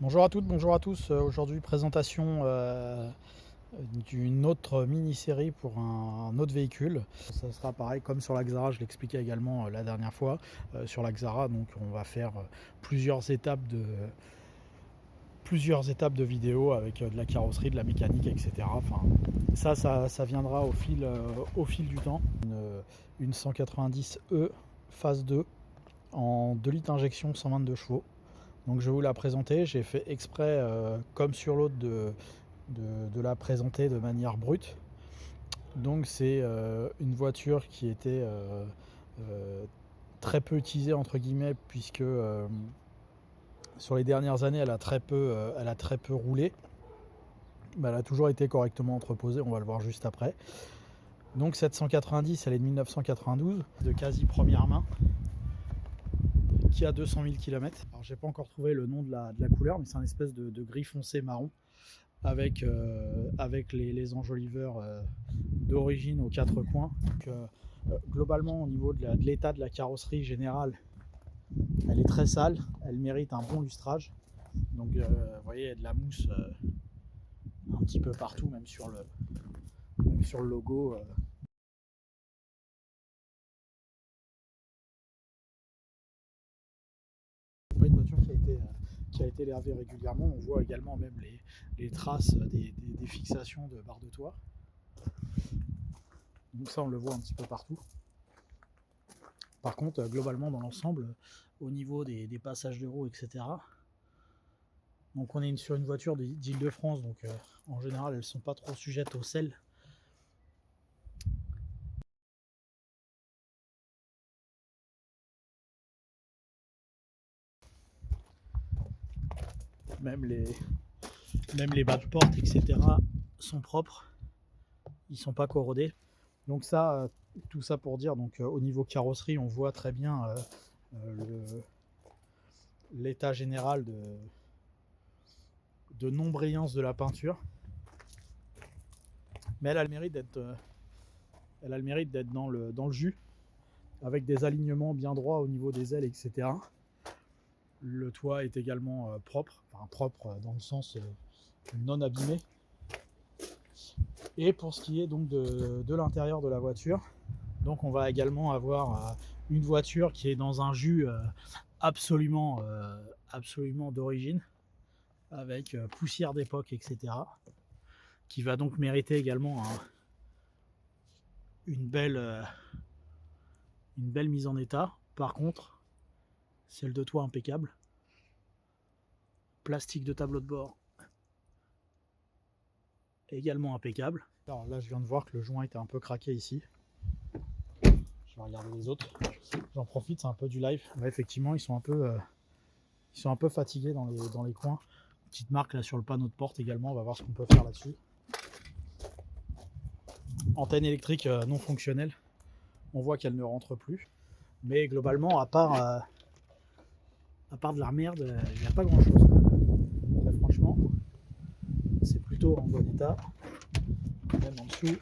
Bonjour à toutes, bonjour à tous. Aujourd'hui, présentation d'une autre mini-série pour un autre véhicule. Ça sera pareil comme sur la Xara, je l'expliquais également la dernière fois. Sur la Xara, donc on va faire plusieurs étapes de vidéo avec de la carrosserie, de la mécanique, etc. Enfin, ça viendra au fil du temps. Une 190E phase 2 en 2 litres injection 122 chevaux. Donc je vais vous la présenter. J'ai fait exprès, comme sur l'autre, de la présenter de manière brute. Donc c'est une voiture qui était très peu utilisée entre guillemets, puisque sur les dernières années elle a très peu roulé. Mais elle a toujours été correctement entreposée, on va le voir juste après. Donc cette 190 elle est de 1992, de quasi première main, qui a 200 000 km. Alors j'ai pas encore trouvé le nom de la couleur, mais c'est un espèce de gris foncé marron avec les enjoliveurs d'origine aux quatre coins. Donc, globalement, au niveau de l'état de la carrosserie générale, elle est très sale, elle mérite un bon lustrage. Donc vous voyez, il y a de la mousse un petit peu partout, même sur le logo. C'est pas une voiture qui a été lavée régulièrement. On voit également même les traces des fixations de barres de toit. Donc ça, on le voit un petit peu partout. Par contre, globalement, dans l'ensemble, au niveau des passages de roues, etc., donc on est sur une voiture d'Île-de-France, donc en général, elles ne sont pas trop sujettes au sel. Même les bas de porte, etc., sont propres. Ils ne sont pas corrodés. Donc ça, tout ça pour dire, donc au niveau carrosserie, on voit très bien l'état général de non-brillance de la peinture. Mais elle a le mérite d'être dans le jus, avec des alignements bien droits au niveau des ailes, etc. Le toit est également propre, enfin propre dans le sens non abîmé. Et pour ce qui est donc de l'intérieur de la voiture, donc on va également avoir une voiture qui est dans un jus absolument d'origine, avec poussière d'époque, etc. Qui va donc mériter également une belle mise en état. Par contre, celle de toit impeccable. Plastique de tableau de bord également impeccable. Alors là, je viens de voir que le joint était un peu craqué ici. Je vais regarder les autres. J'en profite, c'est un peu du live. Ouais, effectivement, ils sont un peu fatigués dans les coins. Petite marque là sur le panneau de porte également. On va voir ce qu'on peut faire là-dessus. Antenne électrique non fonctionnelle. On voit qu'elle ne rentre plus. Mais globalement, à part de la merde, il n'y a pas grand-chose. Très franchement, c'est plutôt en bon état. Même en dessous,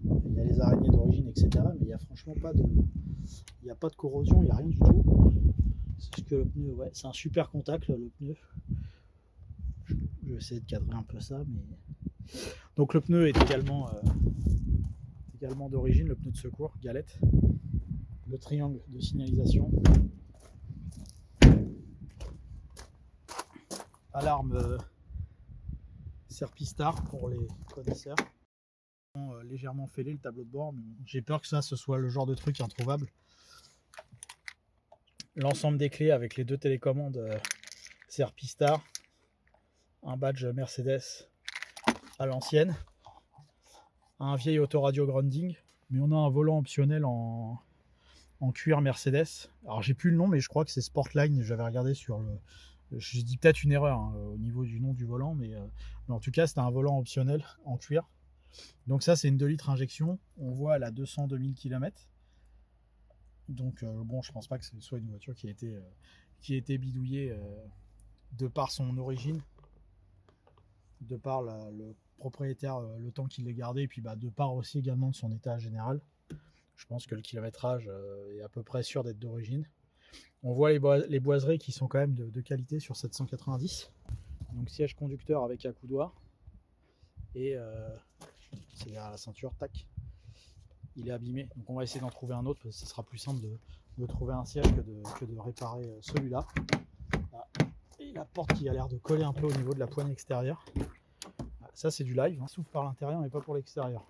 il y a les araignées d'origine, etc. Mais il n'y a franchement pas de corrosion, il n'y a rien du tout. C'est juste que le pneu, ouais, c'est un super contact le pneu. Je vais essayer de cadrer un peu ça, mais donc le pneu est également d'origine, le pneu de secours, galette. Le triangle de signalisation. Alarme Serpistar pour les connaisseurs. Légèrement fêlé le tableau de bord, mais j'ai peur que ça ce soit le genre de truc introuvable. L'ensemble des clés avec les deux télécommandes Serpistar, un badge Mercedes à l'ancienne, un vieil autoradio grounding, mais on a un volant optionnel en cuir Mercedes. Alors j'ai plus le nom, mais je crois que c'est Sportline. J'avais regardé sur le. Je dis peut-être une erreur au niveau du nom du volant, mais en tout cas c'était un volant optionnel en cuir. Donc ça c'est une 2 litres injection. On voit elle a 202 000 km. Donc bon, je pense pas que ce soit une voiture qui a été bidouillée de par son origine, de par le propriétaire, le temps qu'il l'ait gardé, et puis de par aussi également de son état général. Je pense que le kilométrage est à peu près sûr d'être d'origine. On voit les boiseries qui sont quand même de qualité sur cette 190. Donc siège conducteur avec accoudoir. Et c'est derrière la ceinture, tac. Il est abîmé. Donc on va essayer d'en trouver un autre parce que ce sera plus simple de trouver un siège que de réparer celui-là. Et la porte qui a l'air de coller un peu au niveau de la poignée extérieure. Ça c'est du live, hein. Souffle par l'intérieur mais pas pour l'extérieur.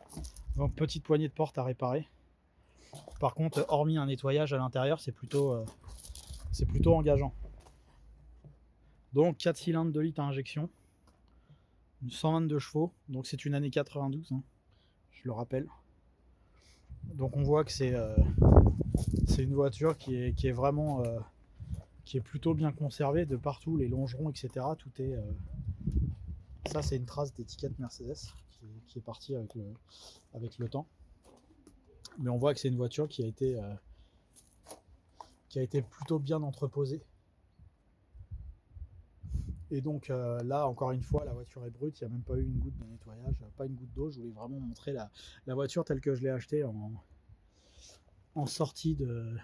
Donc petite poignée de porte à réparer. Par contre, hormis un nettoyage à l'intérieur, c'est plutôt engageant. Donc 4 cylindres 2 litres à injection, 122 chevaux, donc c'est une année 92, hein, je le rappelle. Donc on voit que c'est une voiture qui est vraiment qui est plutôt bien conservée de partout, les longerons, etc. Tout est ça c'est une trace d'étiquette Mercedes qui est partie avec le temps. Mais on voit que c'est une voiture qui a été plutôt bien entreposée. Et donc là, encore une fois, la voiture est brute, il n'y a même pas eu une goutte de nettoyage, pas une goutte d'eau. Je voulais vraiment montrer la voiture telle que je l'ai achetée en sortie de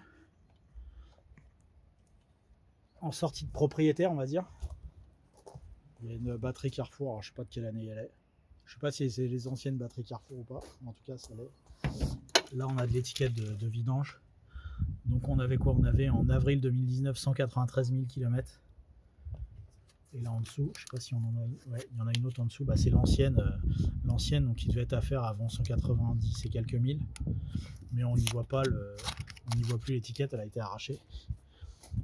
propriétaire, on va dire. Il y a une batterie Carrefour, alors je sais pas de quelle année elle est. Je sais pas si c'est les anciennes batteries Carrefour ou pas, en tout cas ça l'est. Là on a de l'étiquette de vidange. Donc on avait quoi? On avait en avril 2019 193 000 km. Et là en dessous, je sais pas si on en a une. Ouais, il y en a une autre en dessous. Bah, c'est l'ancienne, donc qui devait être à faire avant 190 et quelques mille. Mais on n'y voit pas on n'y voit plus l'étiquette, elle a été arrachée.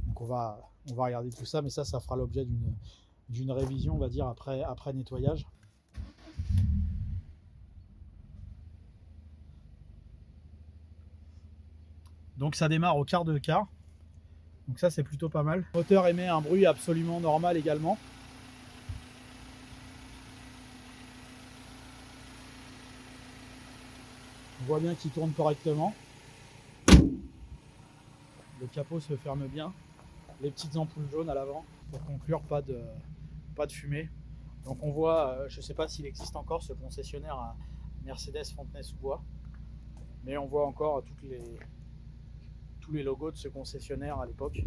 Donc on va regarder tout ça, mais ça fera l'objet d'une révision, on va dire après nettoyage. Donc ça démarre au quart de quart. Donc ça c'est plutôt pas mal. Le moteur émet un bruit absolument normal également. On voit bien qu'il tourne correctement. Le capot se ferme bien. Les petites ampoules jaunes à l'avant. Pour conclure, pas de fumée. Donc on voit, je ne sais pas s'il existe encore ce concessionnaire à Mercedes Fontenay-sous-Bois. Mais on voit encore tous les logos de ce concessionnaire à l'époque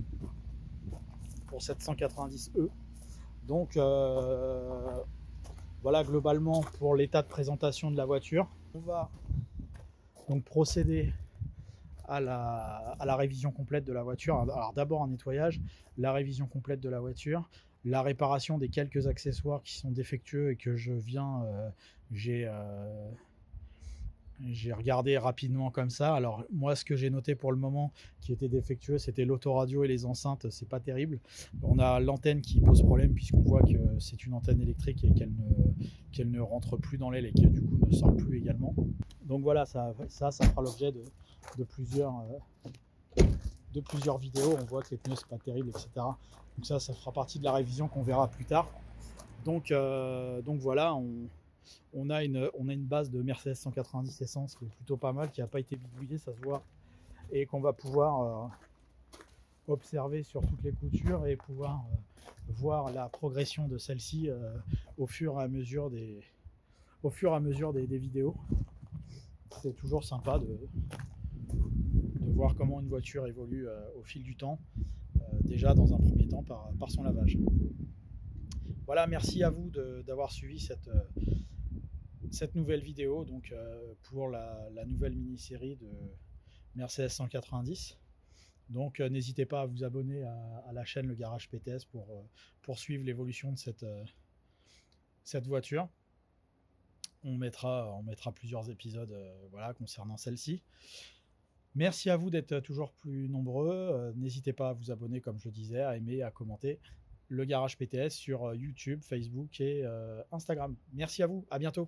pour cette 190E. Donc voilà globalement pour l'état de présentation de la voiture. On va donc procéder à la révision complète de la voiture. Alors d'abord un nettoyage, la révision complète de la voiture, la réparation des quelques accessoires qui sont défectueux et que j'ai regardé rapidement comme ça. Alors moi ce que j'ai noté pour le moment qui était défectueux, c'était l'autoradio et les enceintes, c'est pas terrible. On a l'antenne qui pose problème puisqu'on voit que c'est une antenne électrique et qu'elle ne rentre plus dans l'aile et qui du coup ne sort plus également. Donc voilà, ça fera l'objet de plusieurs vidéos. On voit que les pneus c'est pas terrible, etc. Donc ça fera partie de la révision qu'on verra plus tard. Donc voilà, on a une base de Mercedes 190 essence qui est plutôt pas mal, qui n'a pas été bidouillée, ça se voit, et qu'on va pouvoir observer sur toutes les coutures et pouvoir voir la progression de celle-ci au fur et à mesure des vidéos. C'est toujours sympa de voir comment une voiture évolue au fil du temps, déjà dans un premier temps par son lavage. Voilà, merci à vous d'avoir suivi cette nouvelle vidéo donc pour la nouvelle mini-série de Mercedes 190. Donc n'hésitez pas à vous abonner à la chaîne Le Garage PTS pour suivre l'évolution de cette voiture. On mettra plusieurs épisodes voilà, concernant celle-ci. Merci à vous d'être toujours plus nombreux. N'hésitez pas à vous abonner, comme je le disais, à aimer, à commenter Le Garage PTS sur YouTube, Facebook et Instagram. Merci à vous, à bientôt.